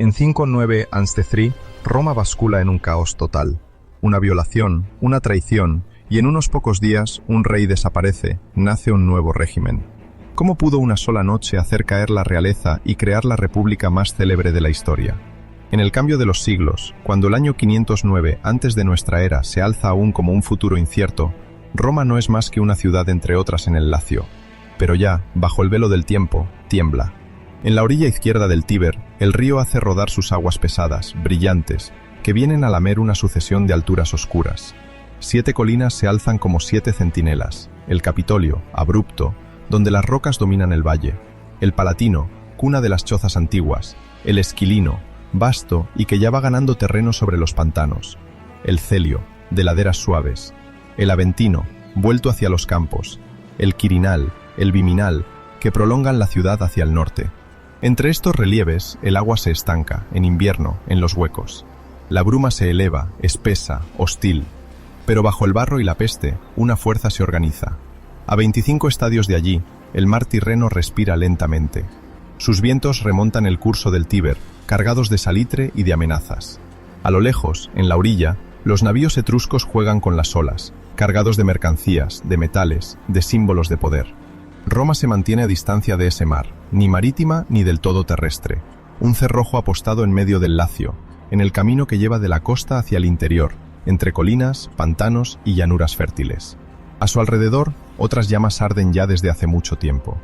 En 509 a.C., Roma bascula en un caos total. Una violación, una traición, y en unos pocos días un rey desaparece, nace un nuevo régimen. ¿Cómo pudo una sola noche hacer caer la realeza y crear la república más célebre de la historia? En el cambio de los siglos, cuando el año 509 antes de nuestra era se alza aún como un futuro incierto, Roma no es más que una ciudad entre otras en el Lacio. Pero ya, bajo el velo del tiempo, tiembla. En la orilla izquierda del Tíber, el río hace rodar sus aguas pesadas, brillantes, que vienen a lamer una sucesión de alturas oscuras. 7 colinas se alzan como 7 centinelas: el Capitolio, abrupto, donde las rocas dominan el valle; el Palatino, cuna de las chozas antiguas; el Esquilino, vasto y que ya va ganando terreno sobre los pantanos; el Celio, de laderas suaves; el Aventino, vuelto hacia los campos; el Quirinal, el Viminal, que prolongan la ciudad hacia el norte. Entre estos relieves, el agua se estanca, en invierno, en los huecos. La bruma se eleva, espesa, hostil. Pero bajo el barro y la peste, una fuerza se organiza. A 25 estadios de allí, el mar Tirreno respira lentamente. Sus vientos remontan el curso del Tíber, cargados de salitre y de amenazas. A lo lejos, en la orilla, los navíos etruscos juegan con las olas, cargados de mercancías, de metales, de símbolos de poder. Roma se mantiene a distancia de ese mar, ni marítima ni del todo terrestre. Un cerrojo apostado en medio del Lacio, en el camino que lleva de la costa hacia el interior, entre colinas, pantanos y llanuras fértiles. A su alrededor, otras llamas arden ya desde hace mucho tiempo.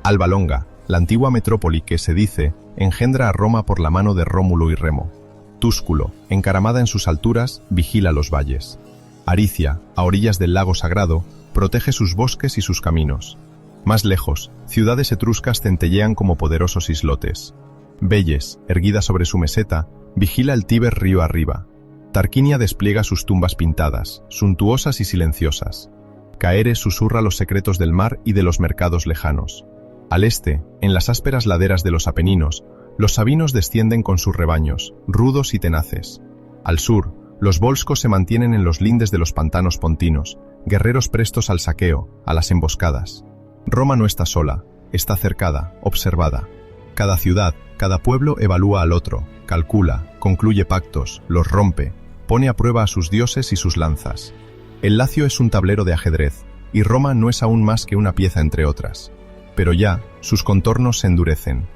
Alba Longa, la antigua metrópoli que, se dice, engendra a Roma por la mano de Rómulo y Remo. Túsculo, encaramada en sus alturas, vigila los valles. Aricia, a orillas del lago sagrado, protege sus bosques y sus caminos. Más lejos, ciudades etruscas centellean como poderosos islotes. Velles, erguida sobre su meseta, vigila el Tíber río arriba. Tarquinia despliega sus tumbas pintadas, suntuosas y silenciosas. Caere susurra los secretos del mar y de los mercados lejanos. Al este, en las ásperas laderas de los Apeninos, los sabinos descienden con sus rebaños, rudos y tenaces. Al sur, los volscos se mantienen en los lindes de los pantanos pontinos, guerreros prestos al saqueo, a las emboscadas. Roma no está sola, está cercada, observada. Cada ciudad, cada pueblo evalúa al otro, calcula, concluye pactos, los rompe, pone a prueba a sus dioses y sus lanzas. El Lacio es un tablero de ajedrez, y Roma no es aún más que una pieza entre otras. Pero ya, sus contornos se endurecen.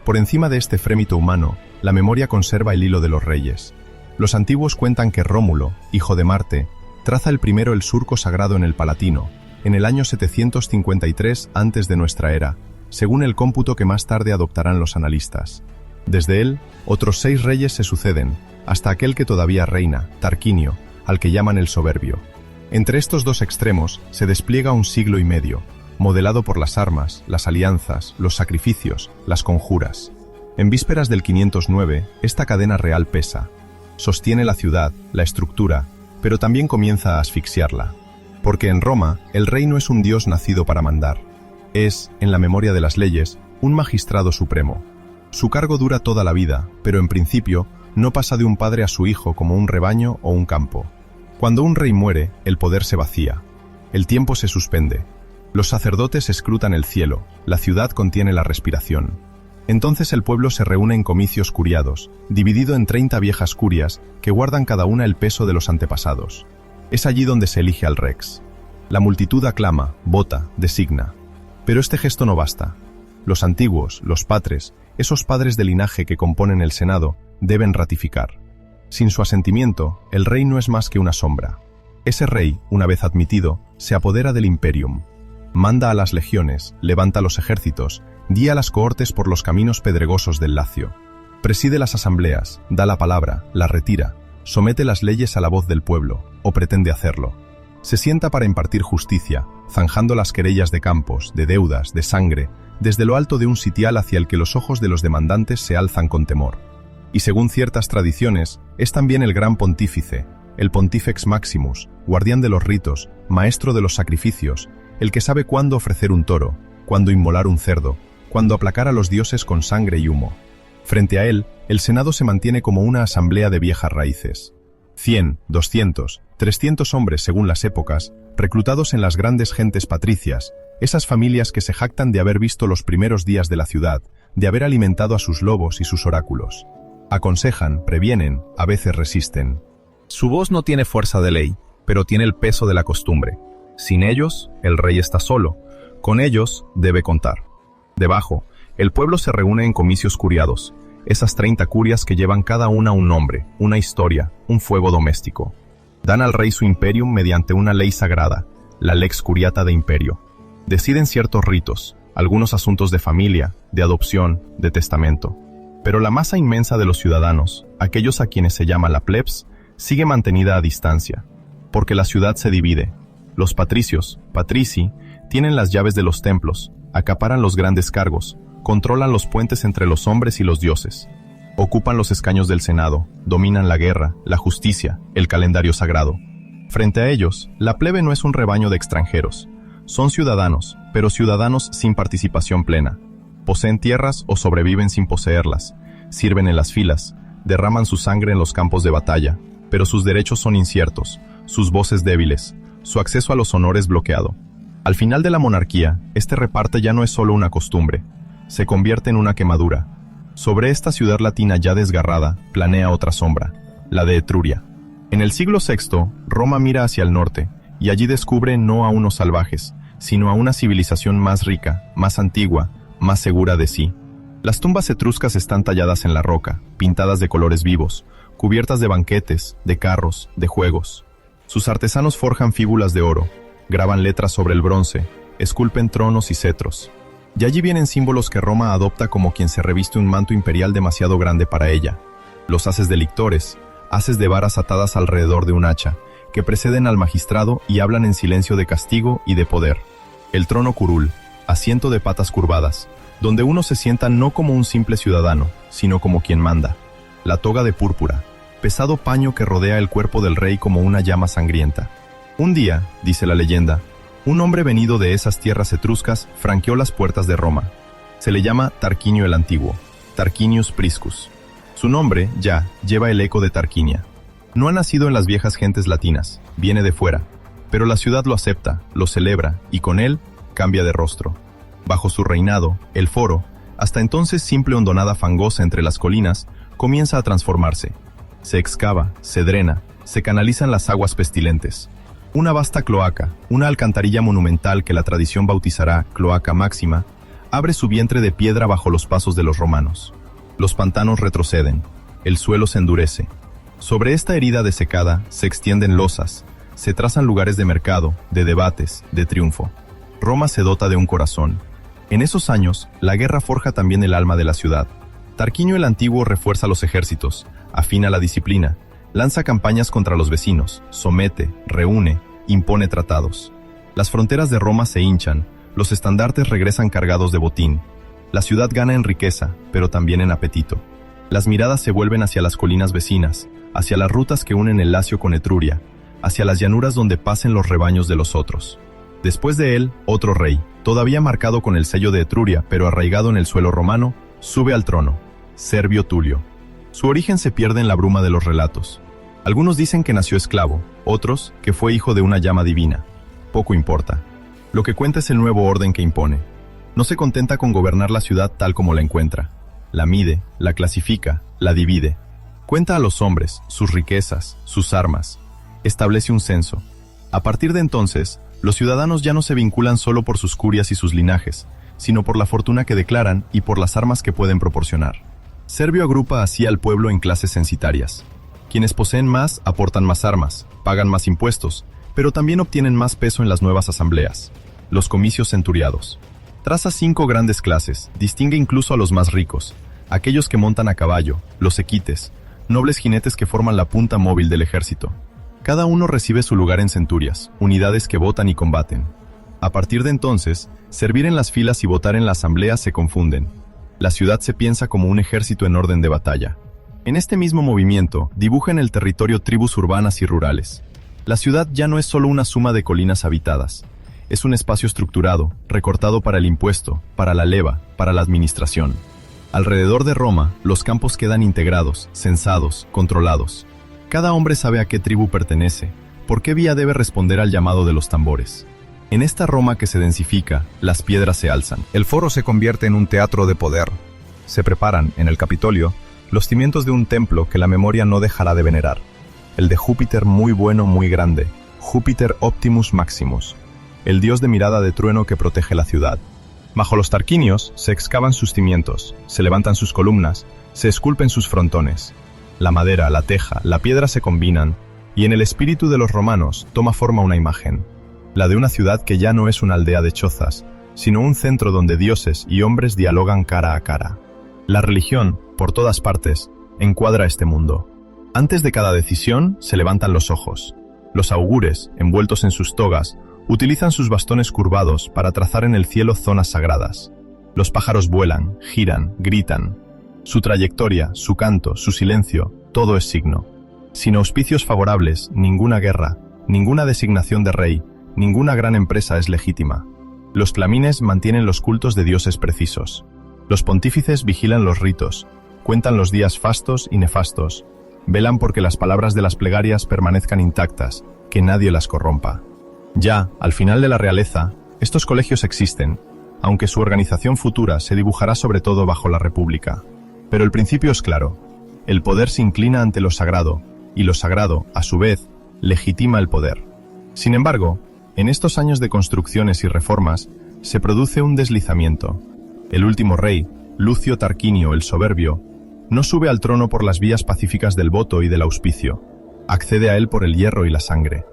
Por encima de este frémito humano, la memoria conserva el hilo de los reyes. Los antiguos cuentan que Rómulo, hijo de Marte, traza el primero el surco sagrado en el Palatino, en el año 753 antes de nuestra era, según el cómputo que más tarde adoptarán los analistas. Desde él, otros 6 reyes se suceden, hasta aquel que todavía reina, Tarquinio, al que llaman el Soberbio. Entre estos dos extremos se despliega un siglo y medio, modelado por las armas, las alianzas, los sacrificios, las conjuras. En vísperas del 509, esta cadena real pesa. Sostiene la ciudad, la estructura, pero también comienza a asfixiarla. Porque en Roma, el rey no es un dios nacido para mandar. Es, en la memoria de las leyes, un magistrado supremo. Su cargo dura toda la vida, pero en principio no pasa de un padre a su hijo como un rebaño o un campo. Cuando un rey muere, el poder se vacía. El tiempo se suspende. Los sacerdotes escrutan el cielo, la ciudad contiene la respiración. Entonces el pueblo se reúne en comicios curiados, dividido en 30 viejas curias que guardan cada una el peso de los antepasados. Es allí donde se elige al rex. La multitud aclama, vota, designa. Pero este gesto no basta. Los antiguos, los patres, esos padres de linaje que componen el Senado, deben ratificar. Sin su asentimiento, el rey no es más que una sombra. Ese rey, una vez admitido, se apodera del imperium. Manda a las legiones, levanta los ejércitos, guía las cohortes por los caminos pedregosos del Lacio. Preside las asambleas, da la palabra, la retira, somete las leyes a la voz del pueblo, o pretende hacerlo. Se sienta para impartir justicia, zanjando las querellas de campos, de deudas, de sangre, desde lo alto de un sitial hacia el que los ojos de los demandantes se alzan con temor. Y según ciertas tradiciones, es también el gran pontífice, el Pontifex Maximus, guardián de los ritos, maestro de los sacrificios, el que sabe cuándo ofrecer un toro, cuándo inmolar un cerdo, cuándo aplacar a los dioses con sangre y humo. Frente a él, el Senado se mantiene como una asamblea de viejas raíces. 100, 200, 300 hombres según las épocas, reclutados en las grandes gentes patricias, esas familias que se jactan de haber visto los primeros días de la ciudad, de haber alimentado a sus lobos y sus oráculos. Aconsejan, previenen, a veces resisten. Su voz no tiene fuerza de ley, pero tiene el peso de la costumbre. Sin ellos, el rey está solo. Con ellos, debe contar. Debajo, el pueblo se reúne en comicios curiados, esas 30 curias que llevan cada una un nombre, una historia, un fuego doméstico. Dan al rey su imperium mediante una ley sagrada, la lex curiata de imperio. Deciden ciertos ritos, algunos asuntos de familia, de adopción, de testamento. Pero la masa inmensa de los ciudadanos, aquellos a quienes se llama la plebs, sigue mantenida a distancia, porque la ciudad se divide. Los patricios, patrici, tienen las llaves de los templos, acaparan los grandes cargos, controlan los puentes entre los hombres y los dioses, ocupan los escaños del Senado, dominan la guerra, la justicia, el calendario sagrado. Frente a ellos, la plebe no es un rebaño de extranjeros. Son ciudadanos, pero ciudadanos sin participación plena. Poseen tierras o sobreviven sin poseerlas, sirven en las filas, derraman su sangre en los campos de batalla, pero sus derechos son inciertos, sus voces débiles, su acceso a los honores bloqueado. Al final de la monarquía, este reparte ya no es solo una costumbre, se convierte en una quemadura. Sobre esta ciudad latina ya desgarrada, planea otra sombra, la de Etruria. En el siglo VI, Roma mira hacia el norte, y allí descubre no a unos salvajes, sino a una civilización más rica, más antigua, más segura de sí. Las tumbas etruscas están talladas en la roca, pintadas de colores vivos, cubiertas de banquetes, de carros, de juegos. Sus artesanos forjan fíbulas de oro, graban letras sobre el bronce, esculpen tronos y cetros. Y allí vienen símbolos que Roma adopta como quien se reviste un manto imperial demasiado grande para ella. Los haces de lictores, haces de varas atadas alrededor de un hacha, que preceden al magistrado y hablan en silencio de castigo y de poder. El trono curul, asiento de patas curvadas, donde uno se sienta no como un simple ciudadano, sino como quien manda. La toga de púrpura, pesado paño que rodea el cuerpo del rey como una llama sangrienta. Un día, dice la leyenda, un hombre venido de esas tierras etruscas franqueó las puertas de Roma. Se le llama Tarquinio el Antiguo, Tarquinius Priscus. Su nombre, ya, lleva el eco de Tarquinia. No ha nacido en las viejas gentes latinas, viene de fuera, pero la ciudad lo acepta, lo celebra, y con él, cambia de rostro. Bajo su reinado, el foro, hasta entonces simple hondonada fangosa entre las colinas, comienza a transformarse. Se excava, se drena, se canalizan las aguas pestilentes. Una vasta cloaca, una alcantarilla monumental que la tradición bautizará Cloaca Máxima, abre su vientre de piedra bajo los pasos de los romanos. Los pantanos retroceden, el suelo se endurece. Sobre esta herida desecada se extienden losas, se trazan lugares de mercado, de debates, de triunfo. Roma se dota de un corazón. En esos años, la guerra forja también el alma de la ciudad. Tarquinio el Antiguo refuerza los ejércitos, afina la disciplina, lanza campañas contra los vecinos, somete, reúne, impone tratados. Las fronteras de Roma se hinchan, los estandartes regresan cargados de botín. La ciudad gana en riqueza, pero también en apetito. Las miradas se vuelven hacia las colinas vecinas, hacia las rutas que unen el Lacio con Etruria, hacia las llanuras donde pasen los rebaños de los otros. Después de él, otro rey, todavía marcado con el sello de Etruria, pero arraigado en el suelo romano, sube al trono, Servio Tulio. Su origen se pierde en la bruma de los relatos. Algunos dicen que nació esclavo, otros que fue hijo de una llama divina. Poco importa. Lo que cuenta es el nuevo orden que impone. No se contenta con gobernar la ciudad tal como la encuentra. La mide, la clasifica, la divide. Cuenta a los hombres, sus riquezas, sus armas. Establece un censo. A partir de entonces, los ciudadanos ya no se vinculan solo por sus curias y sus linajes, sino por la fortuna que declaran y por las armas que pueden proporcionar. Servio agrupa así al pueblo en clases censitarias. Quienes poseen más aportan más armas, pagan más impuestos, pero también obtienen más peso en las nuevas asambleas. Los comicios centuriados. Traza 5 grandes clases, distingue incluso a los más ricos, aquellos que montan a caballo, los equites, nobles jinetes que forman la punta móvil del ejército. Cada uno recibe su lugar en centurias, unidades que votan y combaten. A partir de entonces, servir en las filas y votar en la asamblea se confunden. La ciudad se piensa como un ejército en orden de batalla. En este mismo movimiento, dibuja en el territorio tribus urbanas y rurales. La ciudad ya no es solo una suma de colinas habitadas. Es un espacio estructurado, recortado para el impuesto, para la leva, para la administración. Alrededor de Roma, los campos quedan integrados, censados, controlados. Cada hombre sabe a qué tribu pertenece, por qué vía debe responder al llamado de los tambores. En esta Roma que se densifica, las piedras se alzan. El foro se convierte en un teatro de poder. Se preparan, en el Capitolio, los cimientos de un templo que la memoria no dejará de venerar, el de Júpiter muy bueno, muy grande, Júpiter Optimus Maximus, el dios de mirada de trueno que protege la ciudad. Bajo los tarquinios se excavan sus cimientos, se levantan sus columnas, se esculpen sus frontones. La madera, la teja, la piedra se combinan, y en el espíritu de los romanos toma forma una imagen, la de una ciudad que ya no es una aldea de chozas, sino un centro donde dioses y hombres dialogan cara a cara. La religión, por todas partes, encuadra este mundo. Antes de cada decisión se levantan los ojos. Los augures, envueltos en sus togas, utilizan sus bastones curvados para trazar en el cielo zonas sagradas. Los pájaros vuelan, giran, gritan. Su trayectoria, su canto, su silencio, todo es signo. Sin auspicios favorables, ninguna guerra, ninguna designación de rey, ninguna gran empresa es legítima. Los flamines mantienen los cultos de dioses precisos. Los pontífices vigilan los ritos, cuentan los días fastos y nefastos, velan porque las palabras de las plegarias permanezcan intactas, que nadie las corrompa. Ya, al final de la realeza, estos colegios existen, aunque su organización futura se dibujará sobre todo bajo la República. Pero el principio es claro. El poder se inclina ante lo sagrado, y lo sagrado, a su vez, legitima el poder. Sin embargo, en estos años de construcciones y reformas, se produce un deslizamiento. El último rey, Lucio Tarquinio el Soberbio, no sube al trono por las vías pacíficas del voto y del auspicio. Accede a él por el hierro y la sangre.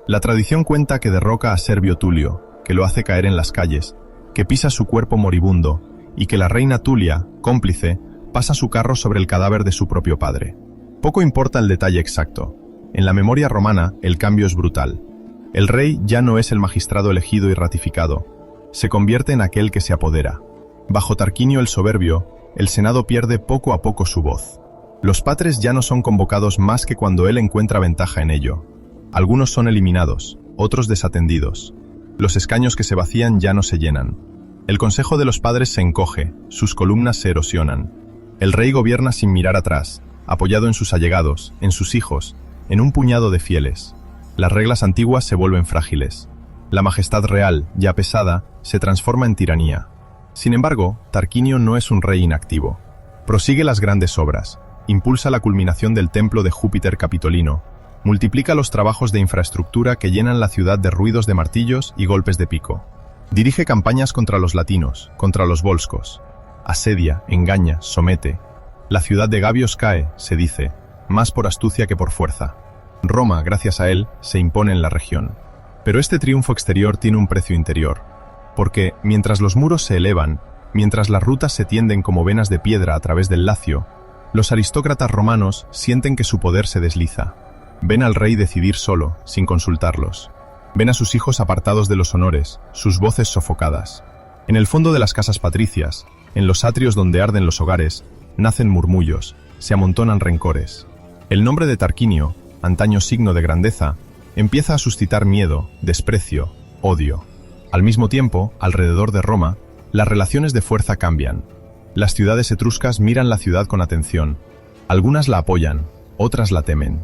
La tradición cuenta que derroca a Servio Tulio, que lo hace caer en las calles, que pisa su cuerpo moribundo, y que la reina Tulia, cómplice, pasa su carro sobre el cadáver de su propio padre. Poco importa el detalle exacto. En la memoria romana, el cambio es brutal. El rey ya no es el magistrado elegido y ratificado. Se convierte en aquel que se apodera. Bajo Tarquinio el Soberbio, el Senado pierde poco a poco su voz. Los patres ya no son convocados más que cuando él encuentra ventaja en ello. Algunos son eliminados, otros desatendidos. Los escaños que se vacían ya no se llenan. El consejo de los padres se encoge, sus columnas se erosionan. El rey gobierna sin mirar atrás, apoyado en sus allegados, en sus hijos, en un puñado de fieles. Las reglas antiguas se vuelven frágiles. La majestad real, ya pesada, se transforma en tiranía. Sin embargo, Tarquinio no es un rey inactivo. Prosigue las grandes obras, impulsa la culminación del templo de Júpiter Capitolino, multiplica los trabajos de infraestructura que llenan la ciudad de ruidos de martillos y golpes de pico. Dirige campañas contra los latinos, contra los volscos. Asedia, engaña, somete. La ciudad de Gabios cae, se dice, más por astucia que por fuerza. Roma, gracias a él, se impone en la región. Pero este triunfo exterior tiene un precio interior. Porque, mientras los muros se elevan, mientras las rutas se tienden como venas de piedra a través del Lacio, los aristócratas romanos sienten que su poder se desliza. Ven al rey decidir solo, sin consultarlos. Ven a sus hijos apartados de los honores, sus voces sofocadas. En el fondo de las casas patricias, en los atrios donde arden los hogares, nacen murmullos, se amontonan rencores. El nombre de Tarquinio, antaño signo de grandeza, empieza a suscitar miedo, desprecio, odio. Al mismo tiempo, alrededor de Roma, las relaciones de fuerza cambian. Las ciudades etruscas miran la ciudad con atención. Algunas la apoyan, otras la temen.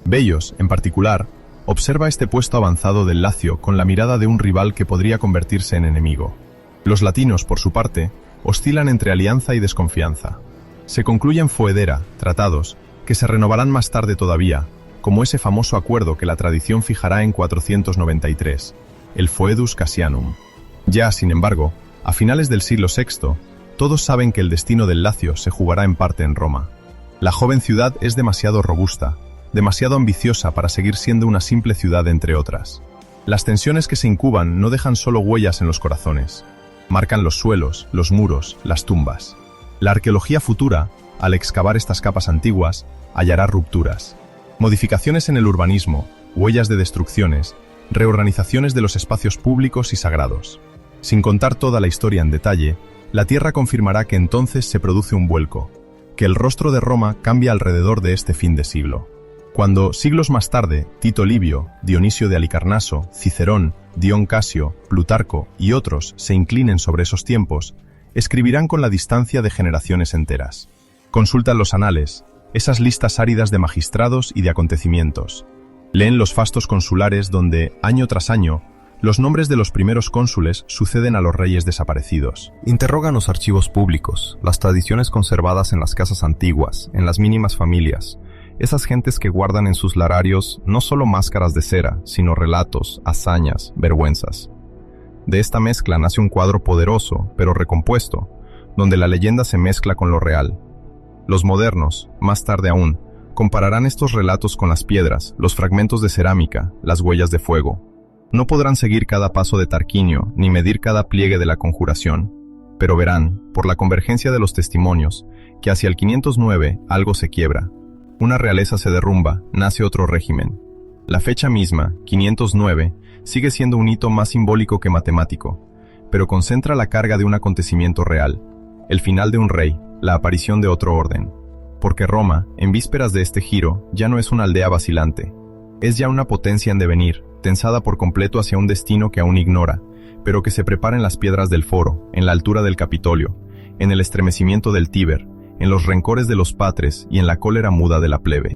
Bellos, en particular, observa este puesto avanzado del Lacio con la mirada de un rival que podría convertirse en enemigo. Los latinos, por su parte, oscilan entre alianza y desconfianza. Se concluyen foedera, tratados, que se renovarán más tarde todavía, como ese famoso acuerdo que la tradición fijará en 493, el Foedus Cassianum. Ya, sin embargo, a finales del siglo VI, todos saben que el destino del Lacio se jugará en parte en Roma. La joven ciudad es demasiado robusta, demasiado ambiciosa para seguir siendo una simple ciudad entre otras. Las tensiones que se incuban no dejan solo huellas en los corazones. Marcan los suelos, los muros, las tumbas. La arqueología futura, al excavar estas capas antiguas, hallará rupturas. Modificaciones en el urbanismo, huellas de destrucciones, reorganizaciones de los espacios públicos y sagrados. Sin contar toda la historia en detalle, la Tierra confirmará que entonces se produce un vuelco, que el rostro de Roma cambia alrededor de este fin de siglo. Cuando, siglos más tarde, Tito Livio, Dionisio de Halicarnaso, Cicerón, Dion Casio, Plutarco y otros se inclinen sobre esos tiempos, escribirán con la distancia de generaciones enteras. Consultan los anales, esas listas áridas de magistrados y de acontecimientos. Leen los fastos consulares donde, año tras año, Los nombres de los primeros cónsules suceden a los reyes desaparecidos. Interrogan los archivos públicos, las tradiciones conservadas en las casas antiguas, en las mínimas familias, esas gentes que guardan en sus lararios no solo máscaras de cera, sino relatos, hazañas, vergüenzas. De esta mezcla nace un cuadro poderoso, pero recompuesto, donde la leyenda se mezcla con lo real. Los modernos, más tarde aún, compararán estos relatos con las piedras, los fragmentos de cerámica, las huellas de fuego. No podrán seguir cada paso de Tarquinio, ni medir cada pliegue de la conjuración, pero verán, por la convergencia de los testimonios, que hacia el 509 algo se quiebra. Una realeza se derrumba, nace otro régimen. La fecha misma, 509, sigue siendo un hito más simbólico que matemático, pero concentra la carga de un acontecimiento real, el final de un rey, la aparición de otro orden. Porque Roma, en vísperas de este giro, ya no es una aldea vacilante. Es ya una potencia en devenir, tensada por completo hacia un destino que aún ignora, pero que se prepara en las piedras del Foro, en la altura del Capitolio, en el estremecimiento del Tíber, en los rencores de los patres y en la cólera muda de la plebe.